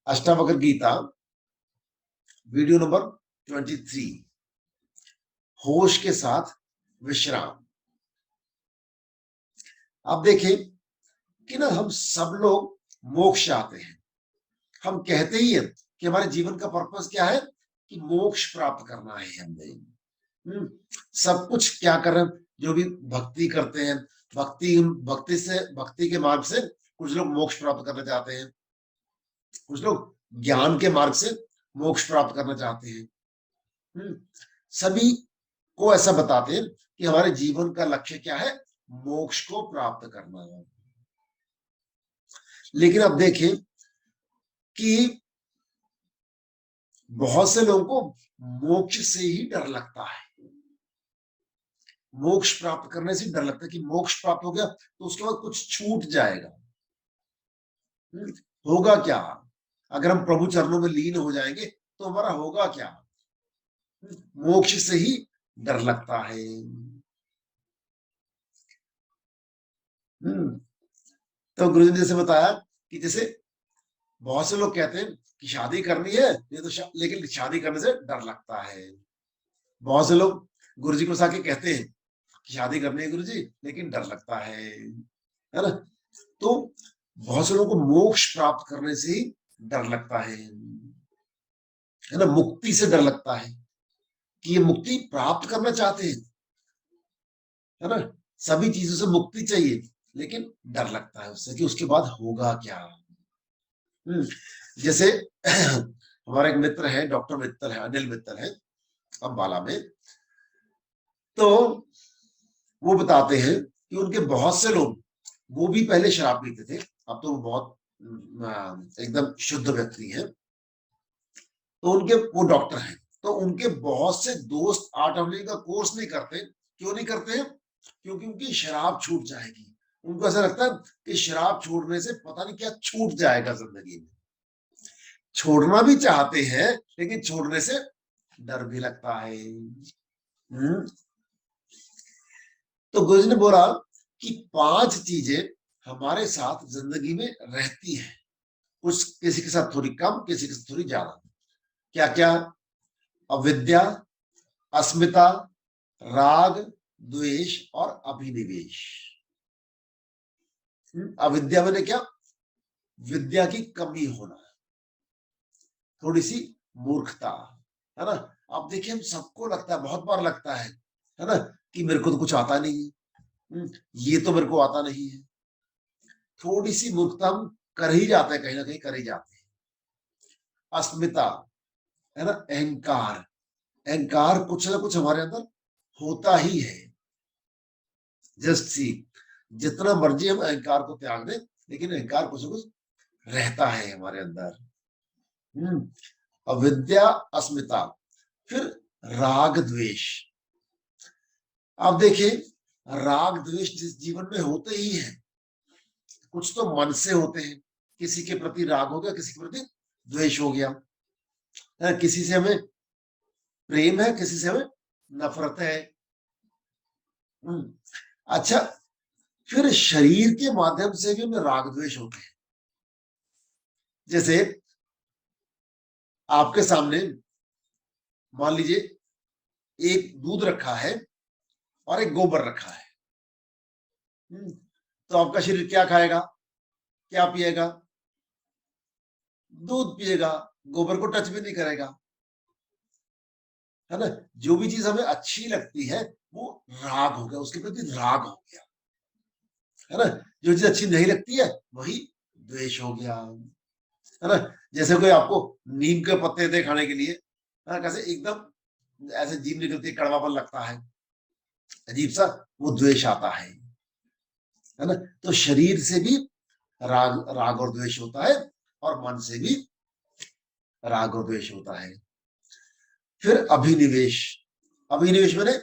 Ashtavakra Gita video number 23, होश के साथ विश्राम। आप देखें कि ना हम सब लोग मोक्ष चाहते हैं। हम कहते ही हैं कि हमारे जीवन का पर्पस क्या है, कि मोक्ष प्राप्त करना है हमने। सब कुछ क्या कर रहे हैं, जो भी भक्ति करते हैं, भक्ति के मार्ग से कुछ लोग मोक्ष प्राप्त करना चाहते हैं, कुछ लोग ज्ञान के मार्ग से मोक्ष प्राप्त करना चाहते हैं। सभी को ऐसा बताते हैं कि हमारे जीवन का लक्ष्य क्या है, मोक्ष को प्राप्त करना है। लेकिन अब देखें कि बहुत से लोगों को मोक्ष से ही डर लगता है। मोक्ष प्राप्त करने से डर लगता है कि मोक्ष प्राप्त हो गया तो उसके बाद कुछ छूट जाएगा। होगा क्या अगर हम प्रभु चरणों में लीन हो जाएंगे, तो हमारा होगा क्या। मोक्ष से ही डर लगता है। तो गुरु जी ने जैसे बताया कि जैसे बहुत से लोग कहते हैं कि शादी करनी है, ये तो लेकिन शादी करने से डर लगता है। बहुत से लोग गुरु जी को आके कहते हैं कि शादी करनी है गुरु जी, लेकिन डर लगता है ना। तो बहुत से लोगों को मोक्ष प्राप्त करने से ही डर लगता है ना। मुक्ति से डर लगता है कि ये मुक्ति प्राप्त करना चाहते हैं, है ना। सभी चीजों से मुक्ति चाहिए, लेकिन डर लगता है उससे कि उसके बाद होगा क्या। जैसे हमारा एक मित्र है, डॉक्टर मित्तल है, अनिल मित्तल है अंबाला में। तो वो बताते हैं कि उनके बहुत से लोग, वो भी पहले शराब पीते थे, अब तो वो बहुत एकदम शुद्ध व्यक्ति हैं। तो उनके, वो डॉक्टर हैं, तो उनके बहुत से दोस्त 8 महीने का कोर्स नहीं करते। क्यों नहीं करते हैं? क्योंकि उनकी शराब छूट जाएगी। उनको ऐसा लगता है कि शराब छोड़ने से पता नहीं क्या छूट जाएगा जिंदगी में। छोड़ना भी चाहते हैं, लेकिन छोड़ने से डर भी लगता है। तो गुरु जी ने बोला कि 5 चीजें हमारे साथ जिंदगी में रहती हैं, कुछ किसी के साथ थोड़ी कम, किसी के साथ थोड़ी ज्यादा। क्या क्या? अविद्या, अस्मिता, राग, द्वेष और अभिनिवेश। अविद्या मैंने क्या? विद्या की कमी होना, थोड़ी सी मूर्खता, है ना। अब देखिए हम सबको लगता है, बहुत बार लगता है ना, कि मेरे को तो कुछ आता नहीं है, ये तो मेरे को आता नहीं है। थोड़ी सी मूर्खता हम कर ही जाते हैं, कहीं ना कहीं कर ही जाते हैं। अस्मिता, है ना, अहंकार। अहंकार कुछ ना कुछ हमारे अंदर होता ही है। जस्ट सी, जितना मर्जी हम अहंकार को त्याग दें, लेकिन अहंकार कुछ ना कुछ रहता है हमारे अंदर। अविद्या, अस्मिता, फिर राग द्वेष। आप देखिए, राग द्वेष जिस जीवन में होते ही है, कुछ तो मन से होते हैं, किसी के प्रति राग हो गया, किसी के प्रति द्वेष हो गया, किसी से हमें प्रेम है, किसी से हमें नफरत है। अच्छा, फिर शरीर के माध्यम से भी हमें राग द्वेष होते हैं। जैसे आपके सामने मान लीजिए एक दूध रखा है और एक गोबर रखा है। तो आपका शरीर क्या खाएगा, क्या पिएगा? दूध पिएगा, गोबर को टच भी नहीं करेगा, है ना। जो भी चीज हमें अच्छी लगती है वो राग हो गया, उसके प्रति राग हो गया, है ना। जो चीज अच्छी नहीं लगती है वही द्वेष हो गया, है ना। जैसे कोई आपको नीम के पत्ते दे खाने के लिए, कैसे एकदम ऐसे जीभ निकलती है, कड़वापन लगता है, अजीब सा, वो द्वेष आता है ना। तो शरीर से भी राग और द्वेष होता है, और मन से भी राग और द्वेष होता है। फिर अभिनिवेश। अभिनिवेश मैंने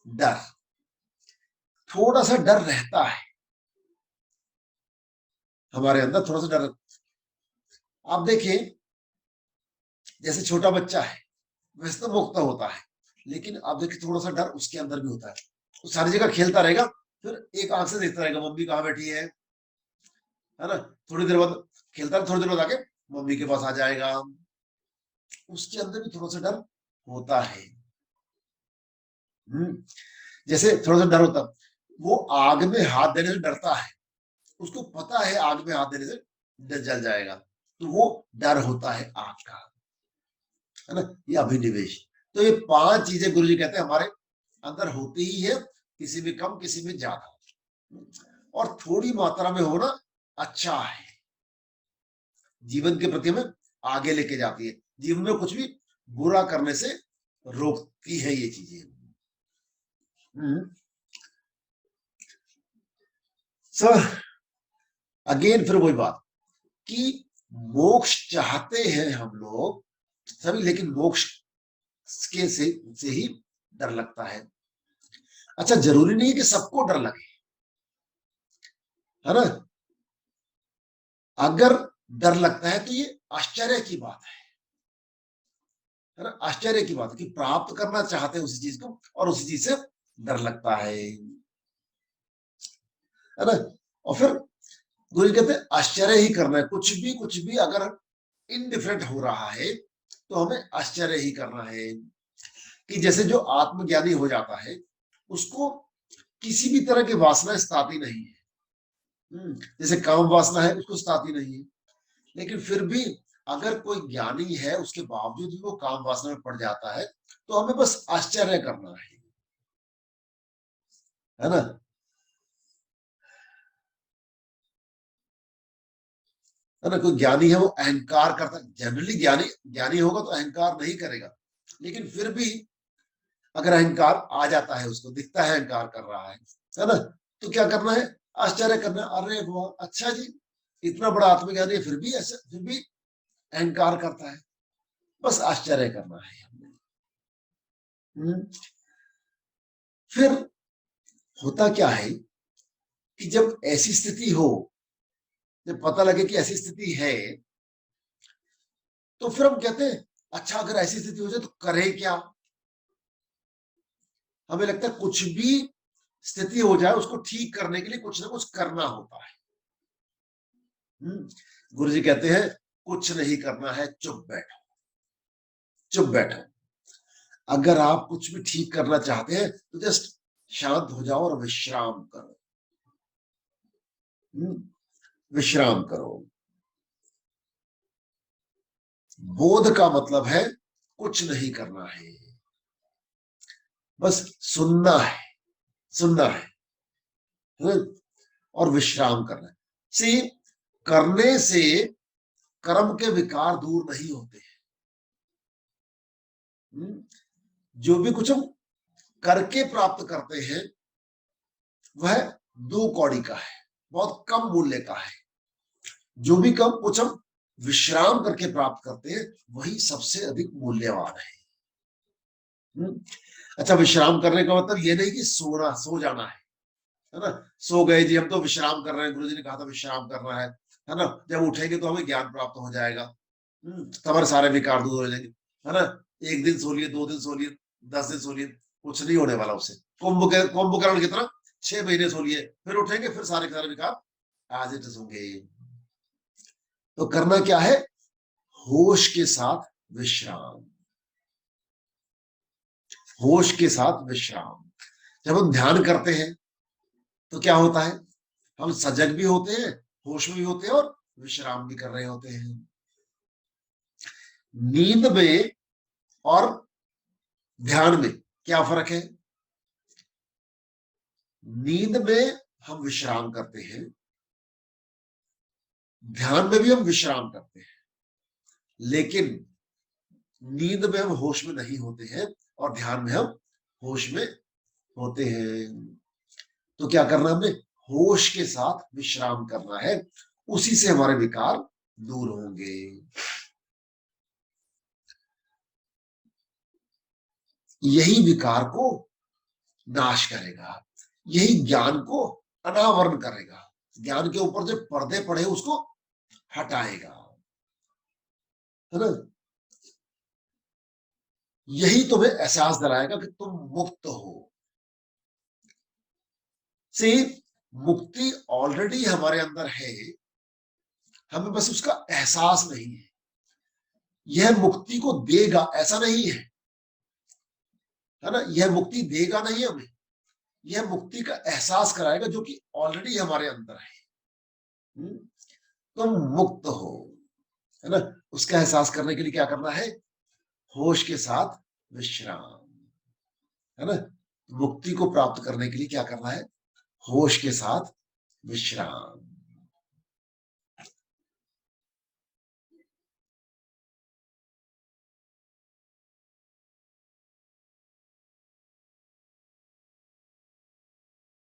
डर, थोड़ा सा डर रहता है हमारे अंदर, थोड़ा सा डर। आप देखिए, जैसे छोटा बच्चा है, वैसे तो मुक्त होता है, लेकिन आप देखिए थोड़ा सा डर उसके अंदर भी होता है। वो सारी जगह खेलता रहेगा, फिर एक आंख से देखता रहेगा मम्मी कहाँ बैठी है ना। थोड़ी देर बाद खेलता है, थोड़ी देर बाद आके मम्मी के पास आ जाएगा, उसके अंदर भी थोड़ा सा डर होता है। जैसे थोड़ा सा डर होता, वो आग में हाथ देने से डरता है, उसको पता है आग में हाथ देने से जल जाएगा, तो वो डर होता है आग का, है ना, ये अभिनिवेश। तो ये 5 चीजें गुरु जी कहते हैं हमारे अंदर होती ही है, किसी में कम किसी में ज्यादा, और थोड़ी मात्रा में होना अच्छा है, जीवन के प्रति हमें आगे लेके जाती है, जीवन में कुछ भी बुरा करने से रोकती है ये चीजें। सर अगेन फिर वही बात कि मोक्ष चाहते हैं हम लोग सभी, लेकिन मोक्ष के से ही डर लगता है। अच्छा, जरूरी नहीं है कि सबको डर लगे, है ना, अगर डर लगता है तो ये आश्चर्य की बात है ना, आश्चर्य की बात है कि प्राप्त करना चाहते हैं उसी चीज को और उसी चीज से डर लगता है ना। और फिर गुरु कहते हैं आश्चर्य ही करना है, कुछ भी अगर इनडिफरेंट हो रहा है तो हमें आश्चर्य ही करना है। कि जैसे जो आत्मज्ञानी हो जाता है उसको किसी भी तरह की वासना सताती नहीं है, जैसे काम वासना है उसको सताती नहीं है, लेकिन फिर भी अगर कोई ज्ञानी है उसके बावजूद भी वो काम वासना में पड़ जाता है, तो हमें बस आश्चर्य करना है ना। है ना, कोई ज्ञानी है वो अहंकार करता है, जनरली ज्ञानी ज्ञानी होगा तो अहंकार नहीं करेगा, लेकिन फिर भी अगर अहंकार आ जाता है, उसको दिखता है अहंकार कर रहा है ना, तो क्या करना है, आश्चर्य करना है, अरे वाह अच्छा जी, इतना बड़ा आत्मज्ञानी है फिर भी ऐसा, फिर भी अहंकार करता है, बस आश्चर्य करना है हमने। फिर होता क्या है कि जब ऐसी स्थिति हो, जब पता लगे कि ऐसी स्थिति है, तो फिर हम कहते हैं अच्छा अगर ऐसी स्थिति हो जाए तो करें क्या। हमें लगता है कुछ भी स्थिति हो जाए उसको ठीक करने के लिए कुछ ना कुछ करना होता है। गुरु जी कहते हैं कुछ नहीं करना है, चुप बैठो, चुप बैठो। अगर आप कुछ भी ठीक करना चाहते हैं तो जस्ट शांत हो जाओ और विश्राम करो, विश्राम करो। बोध का मतलब है कुछ नहीं करना है, बस सुनना है, सुनना है, और विश्राम करना है। सी करने से कर्म के विकार दूर नहीं होते हैं। जो भी कुछ हम करके प्राप्त करते हैं वह 2 कौड़ी का है, बहुत कम मूल्य का है। जो भी कम कुछ हम विश्राम करके प्राप्त करते हैं वही सबसे अधिक मूल्यवान है। अच्छा, विश्राम करने का मतलब ये नहीं कि सोना, सो जाना है ना, सो गए जी हम तो विश्राम कर रहे हैं, गुरु जी ने कहा था विश्राम करना है ना, जब उठेंगे तो हमें ज्ञान प्राप्त हो जाएगा, तो हमारे सारे विकार दूर हो जाएंगे, है ना। 1 दिन सो लिए, 2 दिन सो लिए, 10 दिन सो लिए, कुछ नहीं होने वाला उससे। कुंभकर्ण की तरह 6 महीने सो लिए, फिर उठेंगे फिर सारे सारे विकार एज इट इज होंगे। तो करना क्या है, होश के साथ विश्राम, होश के साथ विश्राम। जब हम ध्यान करते हैं तो क्या होता है, हम सजग भी होते हैं, होश में भी होते हैं और विश्राम भी कर रहे होते हैं। नींद में और ध्यान में क्या फर्क है, नींद में हम विश्राम करते हैं, ध्यान में भी हम विश्राम करते हैं, लेकिन नींद में हम होश में नहीं होते हैं और ध्यान में हम होश में होते हैं। तो क्या करना हमने, होश के साथ विश्राम करना है, उसी से हमारे विकार दूर होंगे। यही विकार को नाश करेगा, यही ज्ञान को अनावरण करेगा, ज्ञान के ऊपर जो पर्दे पड़े उसको हटाएगा, है ना। यही तुम्हें एहसास दिलाएगा कि तुम मुक्त हो। से मुक्ति ऑलरेडी हमारे अंदर है, हमें बस उसका एहसास नहीं है। यह मुक्ति को देगा ऐसा नहीं है ना, यह मुक्ति देगा नहीं हमें, यह मुक्ति का एहसास कराएगा जो कि ऑलरेडी हमारे अंदर है। तुम मुक्त हो, है ना, उसका एहसास करने के लिए क्या करना है, होश के साथ विश्राम, है ना। मुक्ति को प्राप्त करने के लिए क्या करना है, होश के साथ विश्राम।